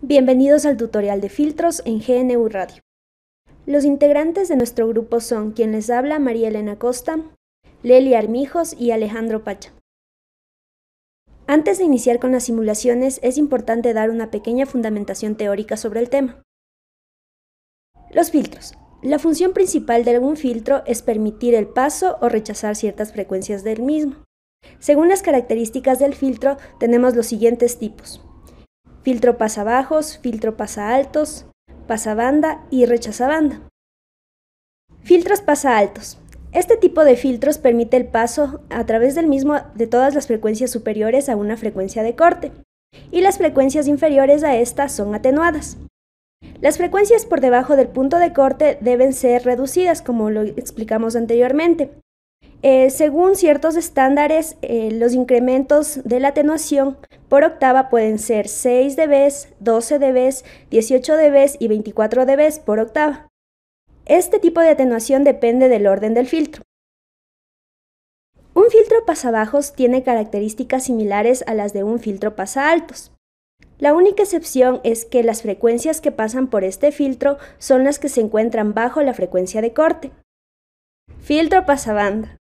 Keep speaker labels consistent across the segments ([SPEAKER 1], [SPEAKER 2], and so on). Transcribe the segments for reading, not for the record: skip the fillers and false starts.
[SPEAKER 1] Bienvenidos al tutorial de filtros en GNU Radio. Los integrantes de nuestro grupo son quien les habla, María Elena Costa, Lely Armijos y Alejandro Pacha. Antes de iniciar con las simulaciones, es importante dar una pequeña fundamentación teórica sobre el tema. Los filtros. La función principal de algún filtro es permitir el paso o rechazar ciertas frecuencias del mismo. Según las características del filtro, tenemos los siguientes tipos: filtro pasabajos, filtro pasaltos, pasabanda y rechazabanda. Filtros pasaltos. Este tipo de filtros permite el paso a través del mismo de todas las frecuencias superiores a una frecuencia de corte, y las frecuencias inferiores a esta son atenuadas. Las frecuencias por debajo del punto de corte deben ser reducidas, como lo explicamos anteriormente. Según ciertos estándares, los incrementos de la atenuación por octava pueden ser 6 dB, 12 dB, 18 dB y 24 dB por octava. Este tipo de atenuación depende del orden del filtro. Un filtro pasabajos tiene características similares a las de un filtro pasaltos. La única excepción es que las frecuencias que pasan por este filtro son las que se encuentran bajo la frecuencia de corte. Filtro pasabanda.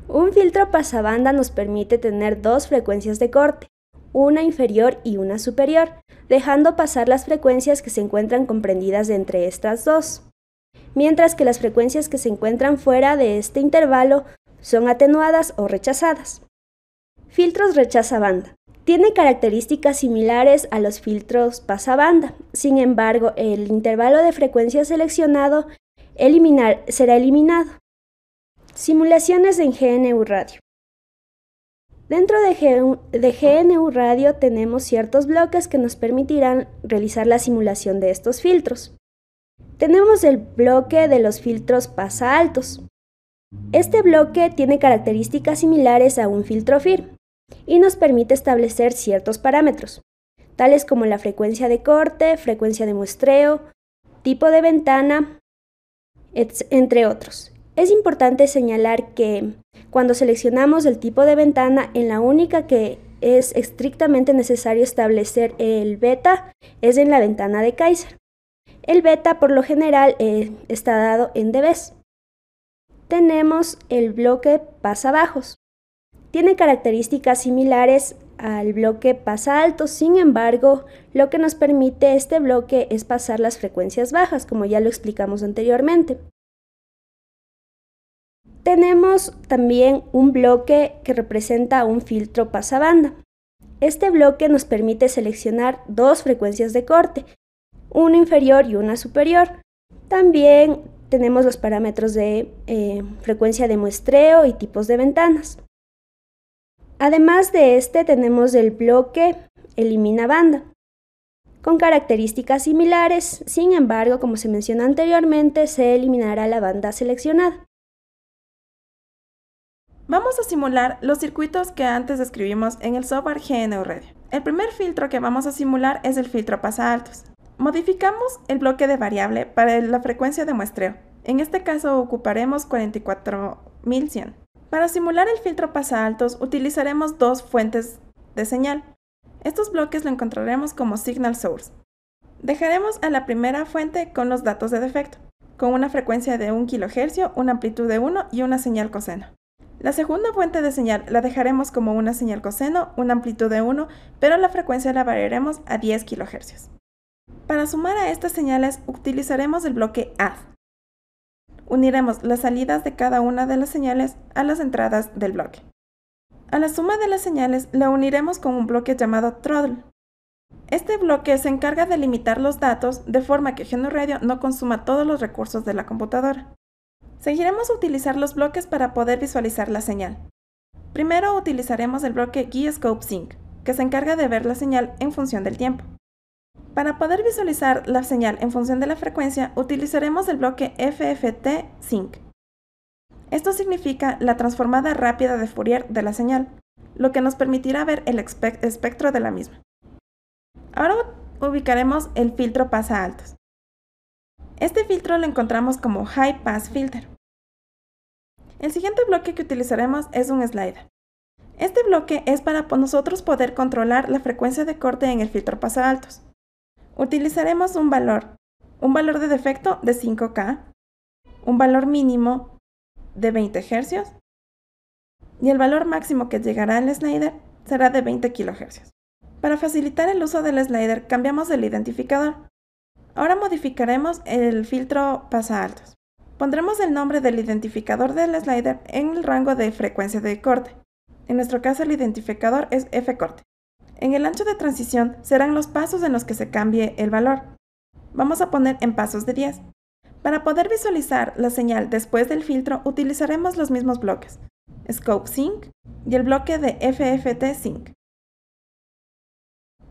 [SPEAKER 1] Un filtro pasabanda nos permite tener dos frecuencias de corte, una inferior y una superior, dejando pasar las frecuencias que se encuentran comprendidas entre estas dos, mientras que las frecuencias que se encuentran fuera de este intervalo son atenuadas o rechazadas. Filtros rechazabanda. Tiene características similares a los filtros pasabanda, sin embargo, el intervalo de frecuencia seleccionado será eliminado. Simulaciones en GNU Radio. Dentro de GNU Radio tenemos ciertos bloques que nos permitirán realizar la simulación de estos filtros. Tenemos el bloque de los filtros pasaltos. Este bloque tiene características similares a un filtro FIR y nos permite establecer ciertos parámetros, tales como la frecuencia de corte, frecuencia de muestreo, tipo de ventana, entre otros. Es importante señalar que cuando seleccionamos el tipo de ventana, en la única que es estrictamente necesario establecer el beta es en la ventana de Kaiser. El beta por lo general está dado en dB. Tenemos el bloque pasabajos. Tiene características similares al bloque pasaltos, sin embargo, lo que nos permite este bloque es pasar las frecuencias bajas, como ya lo explicamos anteriormente. Tenemos también un bloque que representa un filtro pasabanda. Este bloque nos permite seleccionar dos frecuencias de corte, una inferior y una superior. También tenemos los parámetros de frecuencia de muestreo y tipos de ventanas. Además de este, tenemos el bloque elimina banda, con características similares, sin embargo, como se mencionó anteriormente, se eliminará la banda seleccionada.
[SPEAKER 2] Vamos a simular los circuitos que antes describimos en el software GNU Radio. El primer filtro que vamos a simular es el filtro pasaltos. Modificamos el bloque de variable para la frecuencia de muestreo. En este caso ocuparemos 44100. Para simular el filtro pasaltos utilizaremos dos fuentes de señal. Estos bloques lo encontraremos como signal source. Dejaremos a la primera fuente con los datos de defecto, con una frecuencia de 1 kHz, una amplitud de 1 y una señal coseno. La segunda fuente de señal la dejaremos como una señal coseno, una amplitud de 1, pero la frecuencia la variaremos a 10 kHz. Para sumar a estas señales utilizaremos el bloque add. Uniremos las salidas de cada una de las señales a las entradas del bloque. A la suma de las señales la uniremos con un bloque llamado throttle. Este bloque se encarga de limitar los datos de forma que GNU Radio no consuma todos los recursos de la computadora. Seguiremos a utilizar los bloques para poder visualizar la señal. Primero utilizaremos el bloque Gyroscope Sync, que se encarga de ver la señal en función del tiempo. Para poder visualizar la señal en función de la frecuencia, utilizaremos el bloque FFT Sync. Esto significa la transformada rápida de Fourier de la señal, lo que nos permitirá ver el espectro de la misma. Ahora ubicaremos el filtro pasaltos. Este filtro lo encontramos como High Pass Filter. El siguiente bloque que utilizaremos es un slider. Este bloque es para nosotros poder controlar la frecuencia de corte en el filtro pasaltos. Utilizaremos un valor de defecto de 5K, un valor mínimo de 20 Hz y el valor máximo que llegará al slider será de 20 kHz. Para facilitar el uso del slider, cambiamos el identificador. Ahora modificaremos el filtro pasaaltos. Pondremos el nombre del identificador del slider en el rango de frecuencia de corte. En nuestro caso, el identificador es F-corte. En el ancho de transición serán los pasos en los que se cambie el valor. Vamos a poner en pasos de 10. Para poder visualizar la señal después del filtro, utilizaremos los mismos bloques, Scope Sync y el bloque de FFT Sync.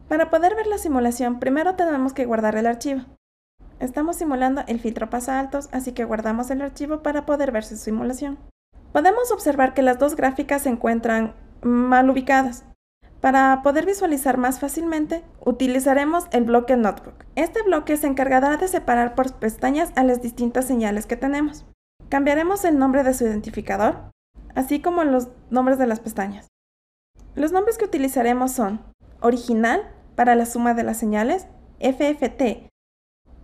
[SPEAKER 2] Para poder ver la simulación, primero tenemos que guardar el archivo. Estamos simulando el filtro pasaaltos, así que guardamos el archivo para poder ver su simulación. Podemos observar que las dos gráficas se encuentran mal ubicadas. Para poder visualizar más fácilmente, utilizaremos el bloque Notebook. Este bloque se encargará de separar por pestañas a las distintas señales que tenemos. Cambiaremos el nombre de su identificador, así como los nombres de las pestañas. Los nombres que utilizaremos son Original para la suma de las señales, FFT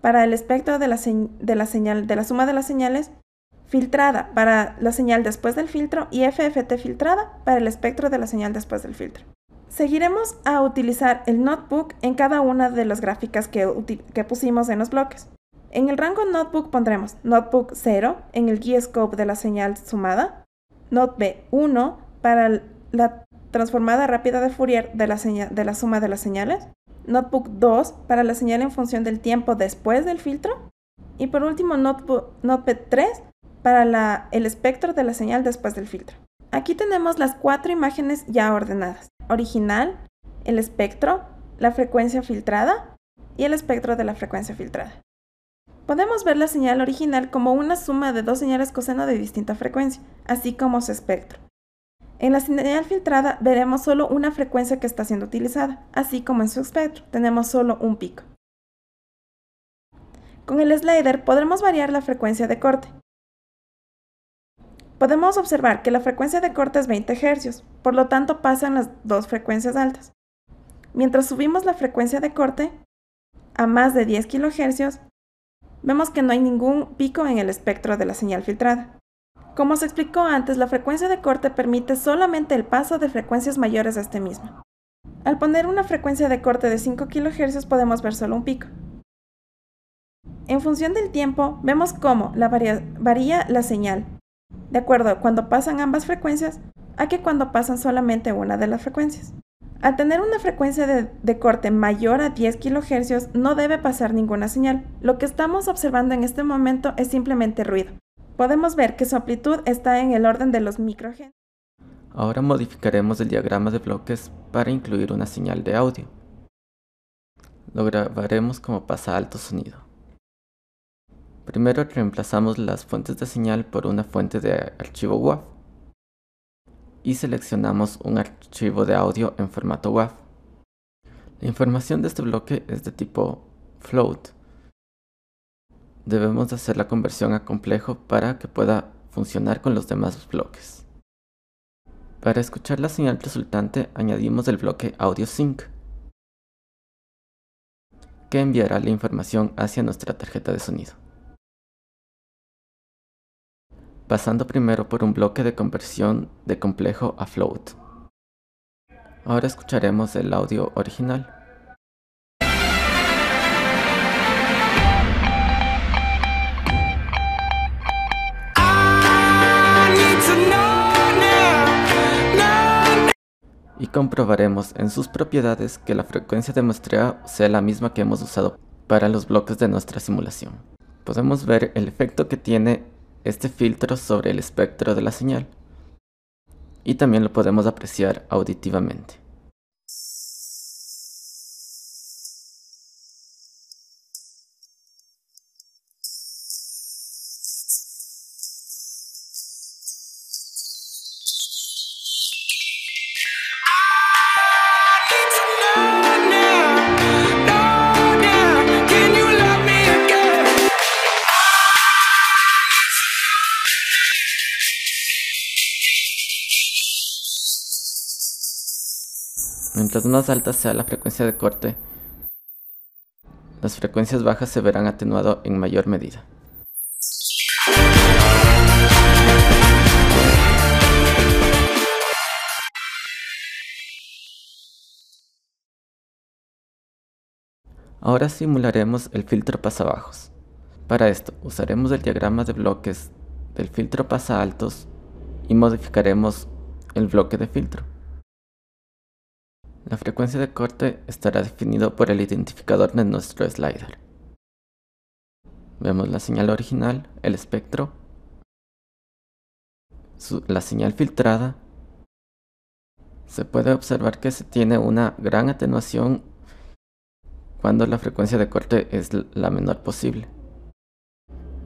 [SPEAKER 2] para el espectro de la suma de las señales, Filtrada para la señal después del filtro y FFT filtrada para el espectro de la señal después del filtro. Seguiremos a utilizar el Notebook en cada una de las gráficas que pusimos en los bloques. En el rango Notebook pondremos Notebook 0 en el G-scope de la señal sumada, Notebook 1 para la transformada rápida de Fourier de la suma de las señales, Notebook 2 para la señal en función del tiempo después del filtro y por último Notebook 3 para el espectro de la señal después del filtro. Aquí tenemos las 4 imágenes ya ordenadas: original, el espectro, la frecuencia filtrada y el espectro de la frecuencia filtrada. Podemos ver la señal original como una suma de dos señales coseno de distinta frecuencia, así como su espectro. En la señal filtrada veremos solo una frecuencia que está siendo utilizada, así como en su espectro tenemos solo un pico. Con el slider podremos variar la frecuencia de corte. Podemos observar que la frecuencia de corte es 20 Hz, por lo tanto pasan las dos frecuencias altas. Mientras subimos la frecuencia de corte a más de 10 kHz, vemos que no hay ningún pico en el espectro de la señal filtrada. Como se explicó antes, la frecuencia de corte permite solamente el paso de frecuencias mayores a este mismo. Al poner una frecuencia de corte de 5 kHz podemos ver solo un pico. En función del tiempo, vemos cómo varía la señal, de acuerdo a cuando pasan ambas frecuencias, a que cuando pasan solamente una de las frecuencias. Al tener una frecuencia de corte mayor a 10 kHz, no debe pasar ninguna señal. Lo que estamos observando en este momento es simplemente ruido. Podemos ver que su amplitud está en el orden de los microhertz.
[SPEAKER 3] Ahora modificaremos el diagrama de bloques para incluir una señal de audio. Lo grabaremos como pasaalto sonido. Primero reemplazamos las fuentes de señal por una fuente de archivo WAV y seleccionamos un archivo de audio en formato WAV. La información de este bloque es de tipo float. Debemos hacer la conversión a complejo para que pueda funcionar con los demás bloques. Para escuchar la señal resultante añadimos el bloque Audio Sync, que enviará la información hacia nuestra tarjeta de sonido. Pasando primero por un bloque de conversión de complejo a float. Ahora escucharemos el audio original. Y comprobaremos en sus propiedades que la frecuencia de muestreo sea la misma que hemos usado para los bloques de nuestra simulación. Podemos ver el efecto que tiene este filtro sobre el espectro de la señal y también lo podemos apreciar auditivamente. Mientras más alta sea la frecuencia de corte, las frecuencias bajas se verán atenuadas en mayor medida. Ahora simularemos el filtro pasabajos. Para esto usaremos el diagrama de bloques del filtro pasaaltos y modificaremos el bloque de filtro. La frecuencia de corte estará definido por el identificador de nuestro slider. Vemos la señal original, el espectro, la señal filtrada. Se puede observar que se tiene una gran atenuación cuando la frecuencia de corte es la menor posible.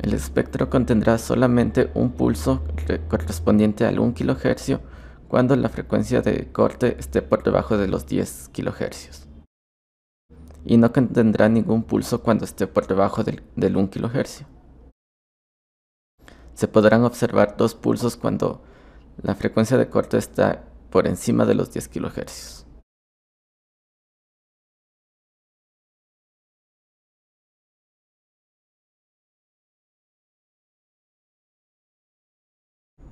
[SPEAKER 3] El espectro contendrá solamente un pulso correspondiente al 1 kHz cuando la frecuencia de corte esté por debajo de los 10 kHz. Y no contendrá ningún pulso cuando esté por debajo del 1 kHz. Se podrán observar 2 pulsos cuando la frecuencia de corte está por encima de los 10 kHz.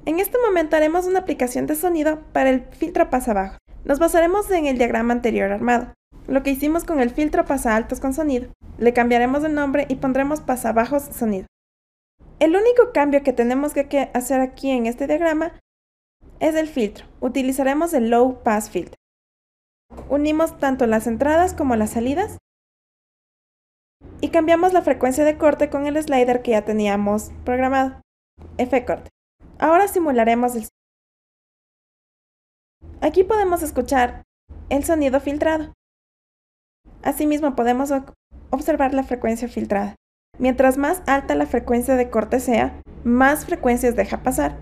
[SPEAKER 2] En este momento haremos una aplicación de sonido para el filtro pasabajo. Nos basaremos en el diagrama anterior armado. Lo que hicimos con el filtro pasaaltos con sonido. Le cambiaremos de nombre y pondremos pasabajos sonido. El único cambio que tenemos que hacer aquí en este diagrama es el filtro. Utilizaremos el Low Pass Filter. Unimos tanto las entradas como las salidas y cambiamos la frecuencia de corte con el slider que ya teníamos programado. F corte. Ahora simularemos el sonido. Aquí podemos escuchar el sonido filtrado. Asimismo podemos observar la frecuencia filtrada. Mientras más alta la frecuencia de corte sea, más frecuencias deja pasar.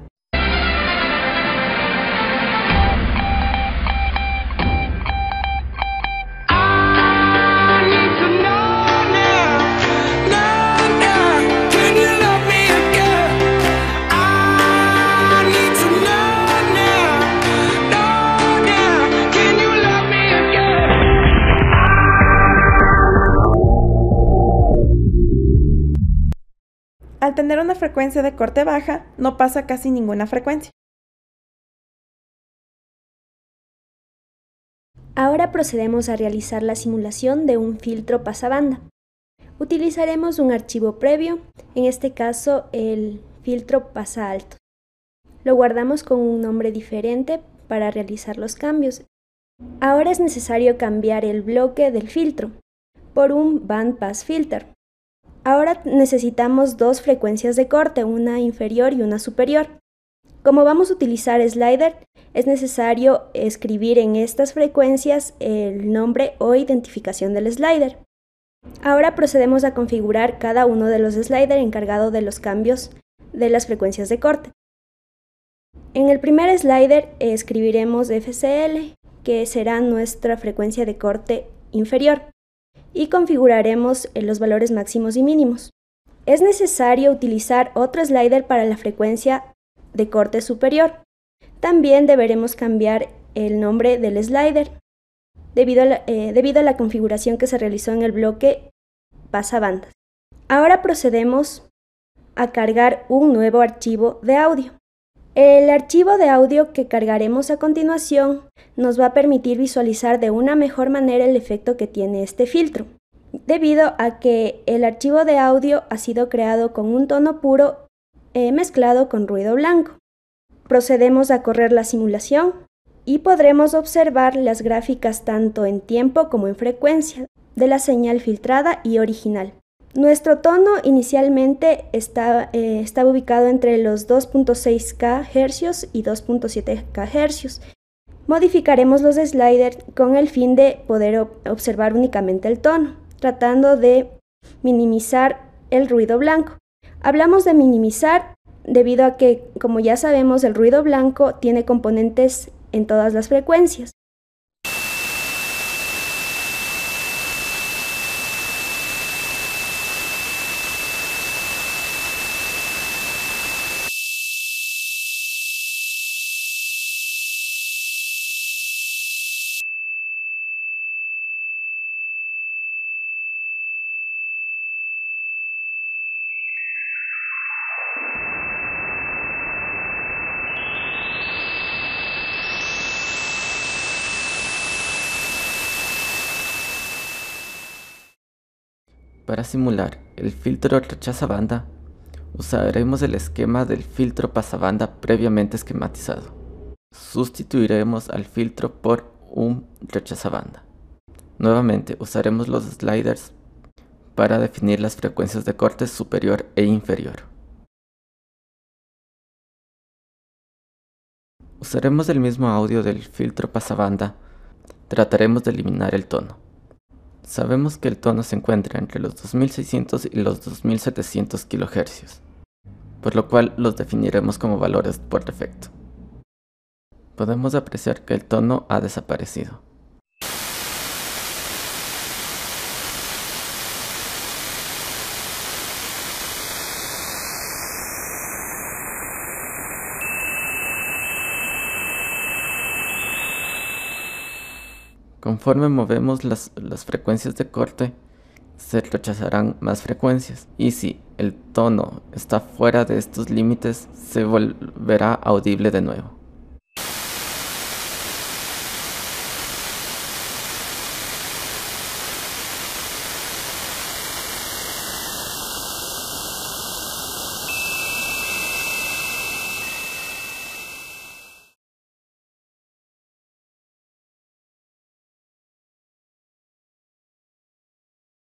[SPEAKER 2] Al tener una frecuencia de corte baja, no pasa casi ninguna frecuencia.
[SPEAKER 1] Ahora procedemos a realizar la simulación de un filtro pasabanda. Utilizaremos un archivo previo, en este caso el filtro pasaalto. Lo guardamos con un nombre diferente para realizar los cambios. Ahora es necesario cambiar el bloque del filtro por un band pass filter. Ahora necesitamos 2 frecuencias de corte, una inferior y una superior. Como vamos a utilizar slider, es necesario escribir en estas frecuencias el nombre o identificación del slider. Ahora procedemos a configurar cada uno de los sliders encargado de los cambios de las frecuencias de corte. En el primer slider escribiremos FCL, que será nuestra frecuencia de corte inferior, y configuraremos los valores máximos y mínimos. Es necesario utilizar otro slider para la frecuencia de corte superior. También deberemos cambiar el nombre del slider debido a la configuración que se realizó en el bloque pasabandas. Ahora procedemos a cargar un nuevo archivo de audio. El archivo de audio que cargaremos a continuación nos va a permitir visualizar de una mejor manera el efecto que tiene este filtro, debido a que el archivo de audio ha sido creado con un tono puro mezclado con ruido blanco. Procedemos a correr la simulación y podremos observar las gráficas tanto en tiempo como en frecuencia de la señal filtrada y original. Nuestro tono inicialmente estaba ubicado entre los 2.6 kHz y 2.7 kHz. Modificaremos los sliders con el fin de poder observar únicamente el tono, tratando de minimizar el ruido blanco. Hablamos de minimizar debido a que, como ya sabemos, el ruido blanco tiene componentes en todas las frecuencias.
[SPEAKER 3] Para simular el filtro rechaza banda, usaremos el esquema del filtro pasabanda previamente esquematizado. Sustituiremos al filtro por un rechazabanda. Nuevamente usaremos los sliders para definir las frecuencias de corte superior e inferior. Usaremos el mismo audio del filtro pasabanda. Trataremos de eliminar el tono. Sabemos que el tono se encuentra entre los 2600 y los 2700 kHz, por lo cual los definiremos como valores por defecto. Podemos apreciar que el tono ha desaparecido. Conforme movemos las frecuencias de corte, se rechazarán más frecuencias, y si el tono está fuera de estos límites, se volverá audible de nuevo.